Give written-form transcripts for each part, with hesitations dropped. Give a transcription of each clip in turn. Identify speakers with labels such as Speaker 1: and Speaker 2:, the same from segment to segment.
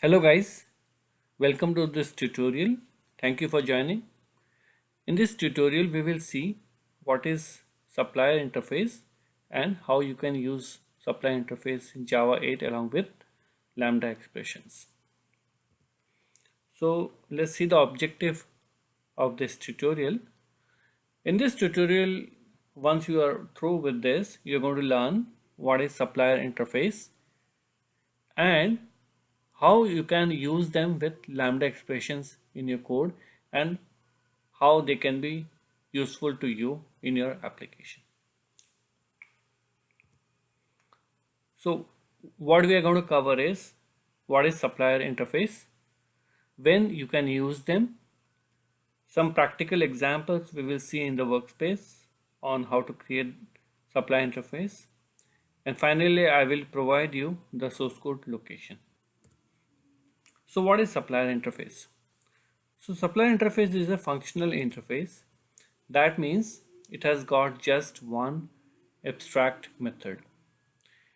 Speaker 1: Hello guys, welcome to this tutorial. Thank you for joining. In this tutorial we will see what is supplier interface and how you can use supplier interface in Java 8 along with Lambda expressions. So let's see the objective of this tutorial. In this tutorial, once you are through with this, you're going to learn what is supplier interface and how you can use them with Lambda expressions in your code and how they can be useful to you in your application. So what we are going to cover is what is supplier interface, when you can use them, some practical examples we will see in the workspace on how to create supplier interface, and finally I will provide you the source code location. So what is supplier interface? So supplier interface is a functional interface. That means it has got just one abstract method,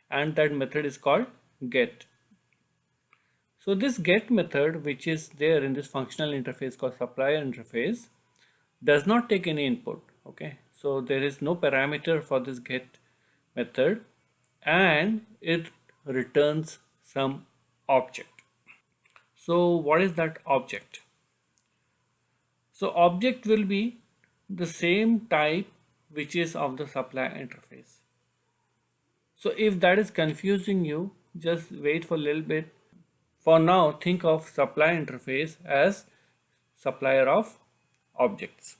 Speaker 1: and that method is called get. So this get method, which is there in this functional interface called supplier interface, does not take any input. Okay, so there is no parameter for this get method and it returns some object. So what is that object? So object will be the same type which is of the supplier interface. So if that is confusing you, just wait for a little bit. For now, think of supplier interface as supplier of objects.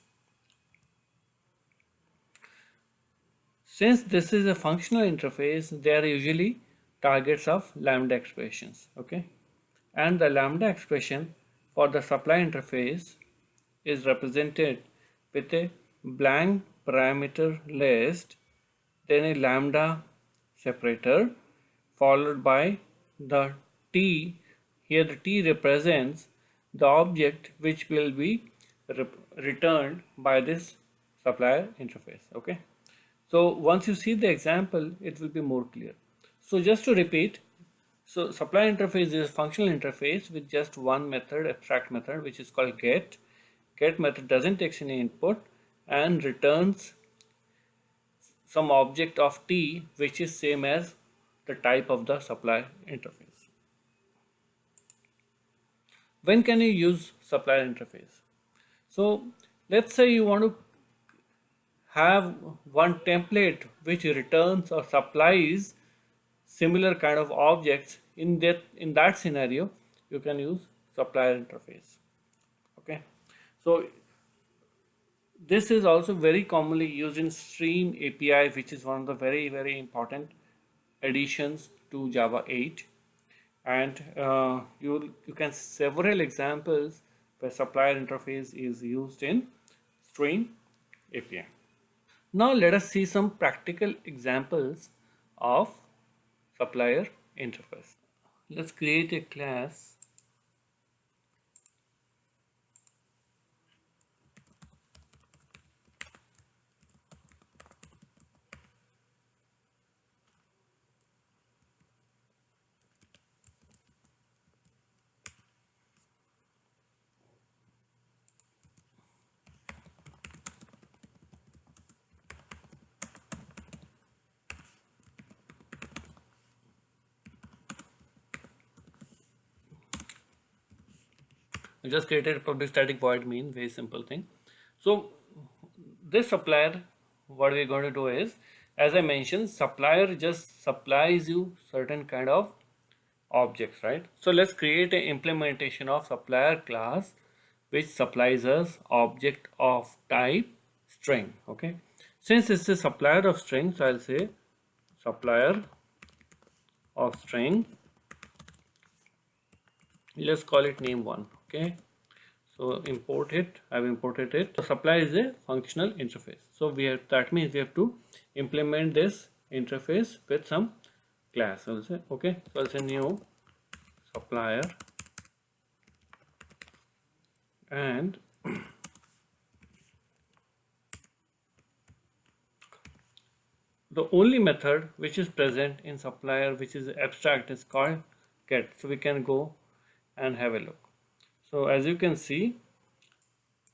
Speaker 1: Since this is a functional interface, they are usually targets of Lambda expressions. Okay, and the Lambda expression for the supplier interface is represented with a blank parameter list, then a lambda separator followed by the t. Here the t represents the object which will be returned by this supplier interface. Okay, so once you see the example, it will be more clear. So just to repeat, so supply interface is a functional interface with just one method, abstract method, which is called get. Get method doesn't take any input and returns some object of t, which is same as the type of the supply interface. When can you use supplier interface? So let's say you want to have one template which returns or supplies similar kind of objects. In that scenario you can use supplier interface. Okay, so this is also very commonly used in Stream API, which is one of the very important additions to Java 8, and you can several examples where supplier interface is used in Stream API. Now let us see some practical examples of supplier interface. Let's create a class. I just created a public static void main, very simple thing. So this supplier, what we're going to do is, as I mentioned, supplier just supplies you certain kind of objects, right? So let's create an implementation of supplier class which supplies us object of type string. Okay, since it's a supplier of string, so I'll say supplier of string, let's call it name1. Okay, so import it. I've imported it. So supply is a functional interface, so that means we have to implement this interface with some class. I'll say okay, so I'll say new supplier, and the only method which is present in supplier which is abstract is called get. So we can go and have a look. So as you can see,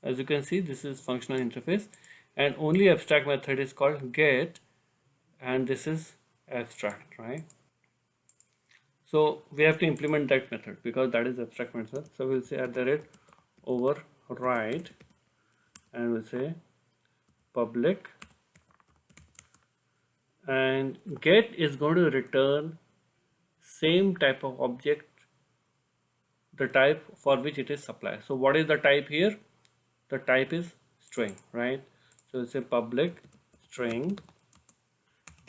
Speaker 1: this is functional interface, and only abstract method is called get, and this is abstract, right? So we have to implement that method because that is abstract method. So we'll say at the rate override, and we'll say public, and get is going to return same type of object, the type for which it is supplier. So what is the type here? The type is string, right? So we'll say public string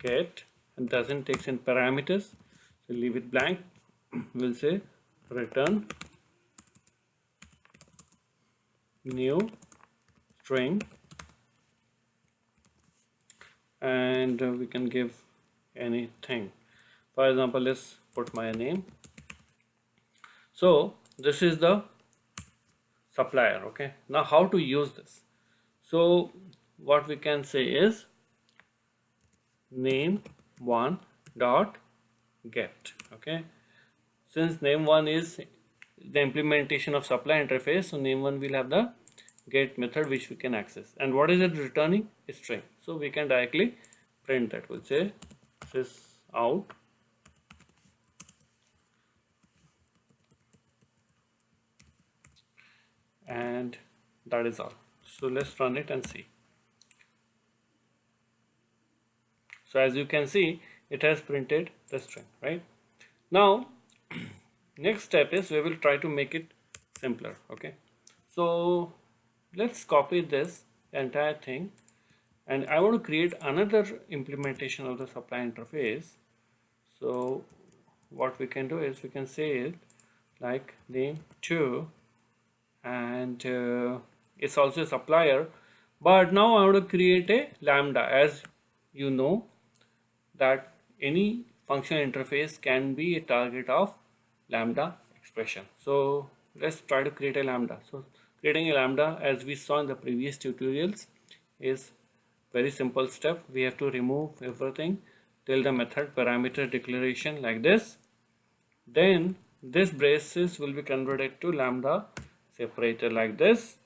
Speaker 1: get, and doesn't take in parameters, so leave it blank. We'll say return new string, and we can give anything. For example, let's put my name. So this is the supplier. Okay, now how to use this? So what we can say is name1 dot get. Okay, since name1 is the implementation of supply interface, so name1 will have the get method which we can access. And what is it returning? A string. So we can directly print that. We'll say sys out and that is all. So let's run it and see. So as you can see, it has printed the string, right? Now next step is we will try to make it simpler. Okay, so let's copy this entire thing, and I want to create another implementation of the supply interface. So what we can do is we can say it like name2, and it's also a supplier, but now I want to create a lambda. As you know that any functional interface can be a target of lambda expression. So let's try to create a lambda. So creating a lambda, as we saw in the previous tutorials, is very simple step. We have to remove everything till the method parameter declaration like this. Then this braces will be converted to lambda separator like this,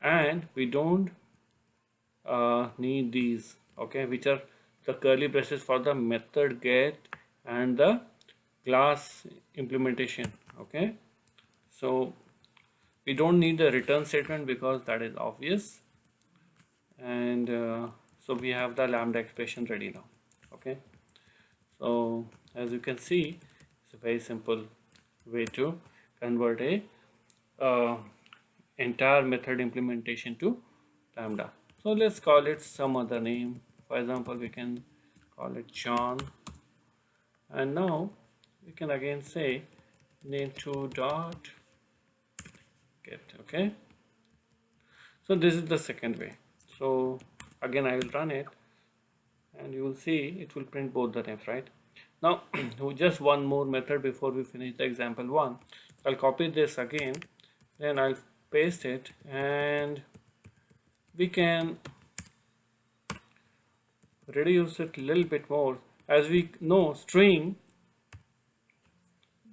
Speaker 1: and we don't need these, okay, which are the curly braces for the method get and the class implementation. Okay, so we don't need the return statement because that is obvious, and so we have the lambda expression ready now. Okay, so as you can see, it's a very simple way to convert a entire method implementation to lambda. So let's call it some other name. For example, we can call it John, and now we can again say name2 dot get. Okay, so this is the second way. So again I will run it, and you will see it will print both the names, right? Now just one more method before we finish the example one. I'll copy this again, then I'll paste it, and we can reduce it a little bit more. As we know, string,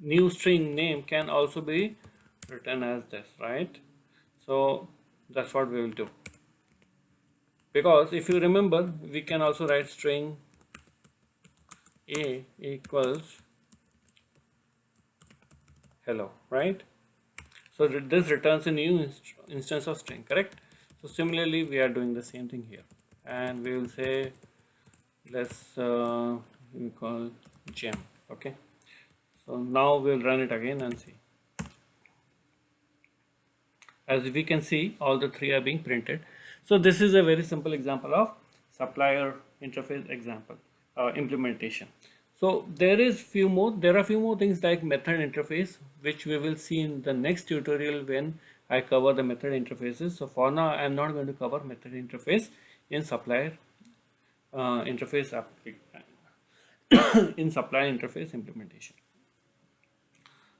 Speaker 1: new string name can also be written as this, right? So that's what we will do, because if you remember, we can also write string a equals hello, right? So this returns a new instance of string, correct? So similarly we are doing the same thing here, and we will say let's we call gem. Okay, so now we'll run it again and see. As we can see, all the three are being printed. So this is a very simple example of supplier interface example implementation. So there are few more things like method interface, which we will see in the next tutorial when I cover the method interfaces. So for now I am not going to cover method interface in supplier interface in supplier interface implementation.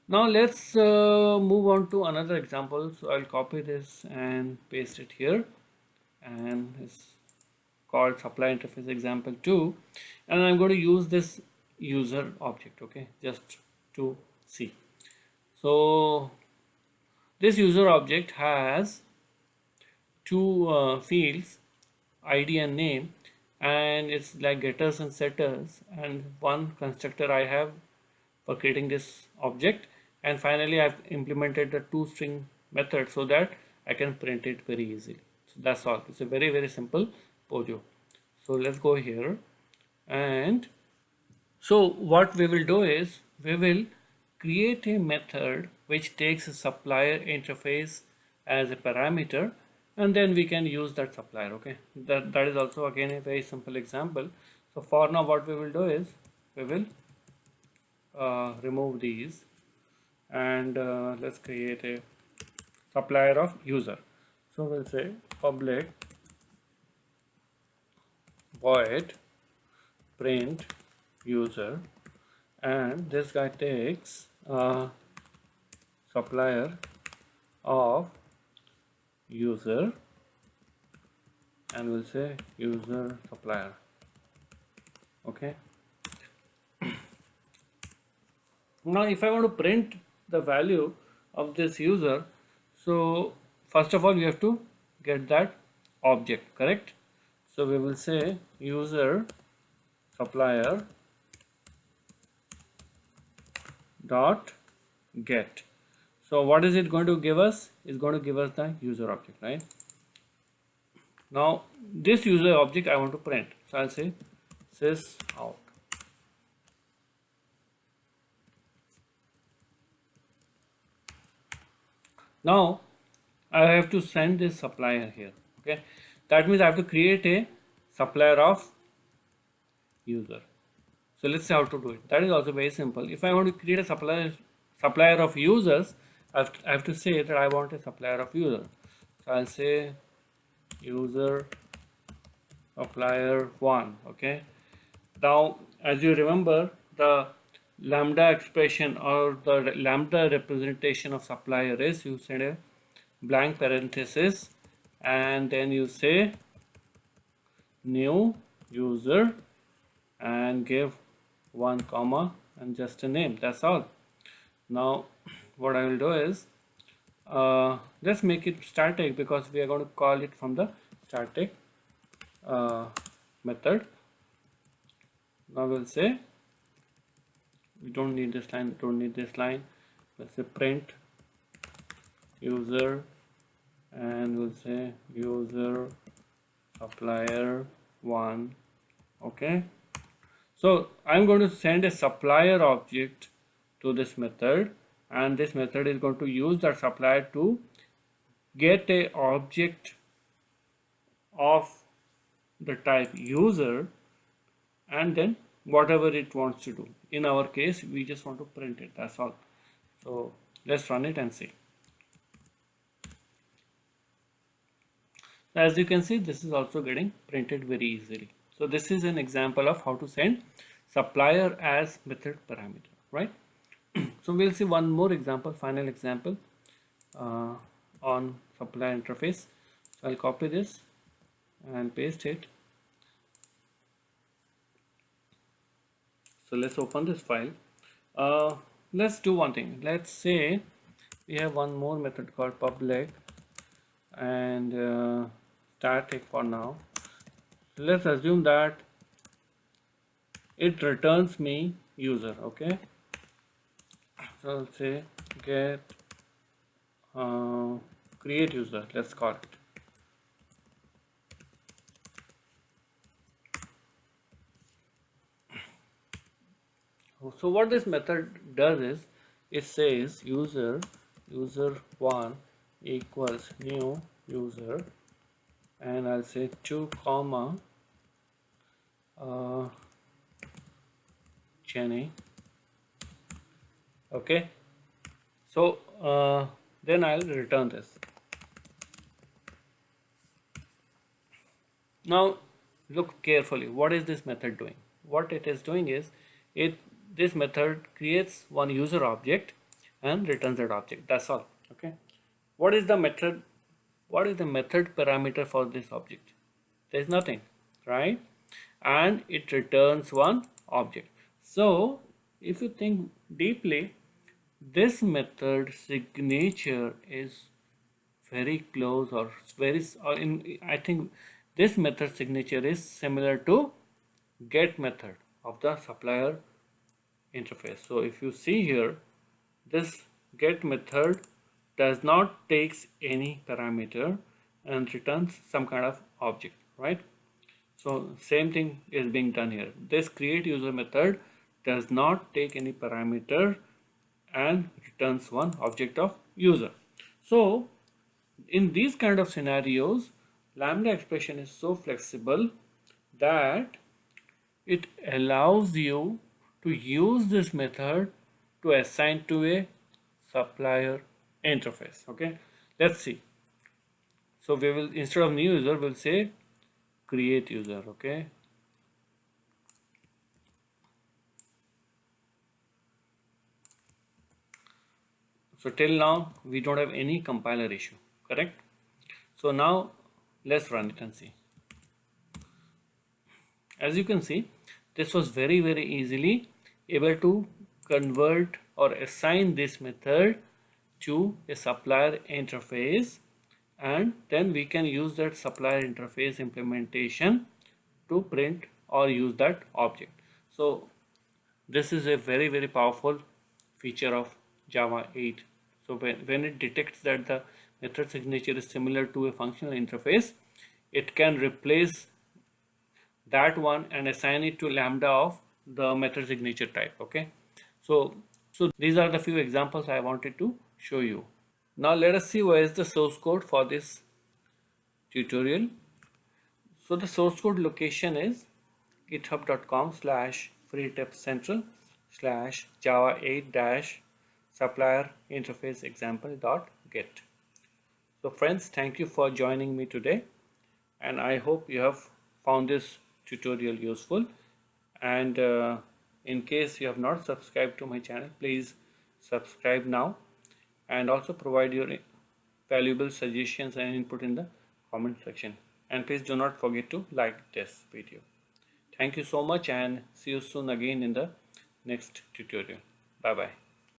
Speaker 1: Now let's move on to another example. So I'll copy this and paste it here, and it's called supply interface example 2, and I'm going to use this user object, okay, just to see. So this user object has two fields, ID and name, and it's like getters and setters, and one constructor I have for creating this object, and finally I've implemented the toString method so that I can print it very easily. So that's all. It's a very simple Pojo. So let's go here, and so what we will do is we will create a method which takes a supplier interface as a parameter, and then we can use that supplier. Okay, that is also again a very simple example. So for now what we will do is we will remove these, and let's create a supplier of user. So we'll say public void print user, and this guy takes supplier of user, and we'll say user supplier. Okay, now if I want to print the value of this user, so first of all we have to get that object, correct? So we will say user supplier dot get. So what is it going to give us? It's going to give us the user object, right? Now this user object I want to print, so I'll say sys out. Now I have to send this supplier here. Okay, that means I have to create a supplier of user. So let's see how to do it. That is also very simple. If I want to create a supplier of users, I have to say that I want a supplier of user. So I'll say user supplier 1. Okay, now as you remember, the lambda expression or the lambda representation of supplier is you send a blank parenthesis and then you say new user and give 1 comma and just a name. That's all. Now what I will do is let's make it static, because we are going to call it from the static method. Now we'll say we don't need this line, don't need this line. Let's say print user, and we'll say user supplier 1. Okay, so I'm going to send a supplier object to this method, and this method is going to use that supplier to get a object of the type user, and then whatever it wants to do. In our case we just want to print it, that's all. So let's run it and see. As you can see, this is also getting printed very easily. So this is an example of how to send supplier as method parameter, right? So we'll see one more example, final example on supplier interface. So I'll copy this and paste it. So let's open this file. Let's do one thing. Let's say we have one more method called public and static for now. Let's assume that it returns me user. Okay, so I'll say get create user, let's call it. So what this method does is it says user1 equals new user, and I'll say 2 comma Jenny. Okay, so then I'll return this. Now look carefully, what is this method doing? What it is doing is this method creates one user object and returns that object. That's all. Okay, what is the method parameter for this object? There is nothing, right? And it returns one object. So if you think deeply, this method signature is very close or very or in I think this method signature is similar to get method of the supplier interface. So if you see here, this get method does not takes any parameter and returns some kind of object, right? So same thing is being done here. This create user method does not take any parameter and returns one object of user. So in these kind of scenarios, Lambda expression is so flexible that it allows you to use this method to assign to a supplier interface. Okay, let's see. So we will, instead of new user, we'll say create user. Okay, so till now we don't have any compiler issue, correct? So now let's run it and see. As you can see, this was very easily able to convert or assign this method to a supplier interface, and then we can use that supplier interface implementation to print or use that object. So this is a very powerful feature of Java 8. So when it detects that the method signature is similar to a functional interface, it can replace that one and assign it to Lambda of the method signature type. Okay, so these are the few examples I wanted to show you. Now let us see where is the source code for this tutorial. So the source code location is github.com/freetipcentral/java8-supplier interface example.get. So friends, thank you for joining me today, and I hope you have found this tutorial useful. And in case you have not subscribed to my channel, please subscribe now, and also provide your valuable suggestions and input in the comment section. And please do not forget to like this video. Thank you so much, and see you soon again in the next tutorial. Bye bye.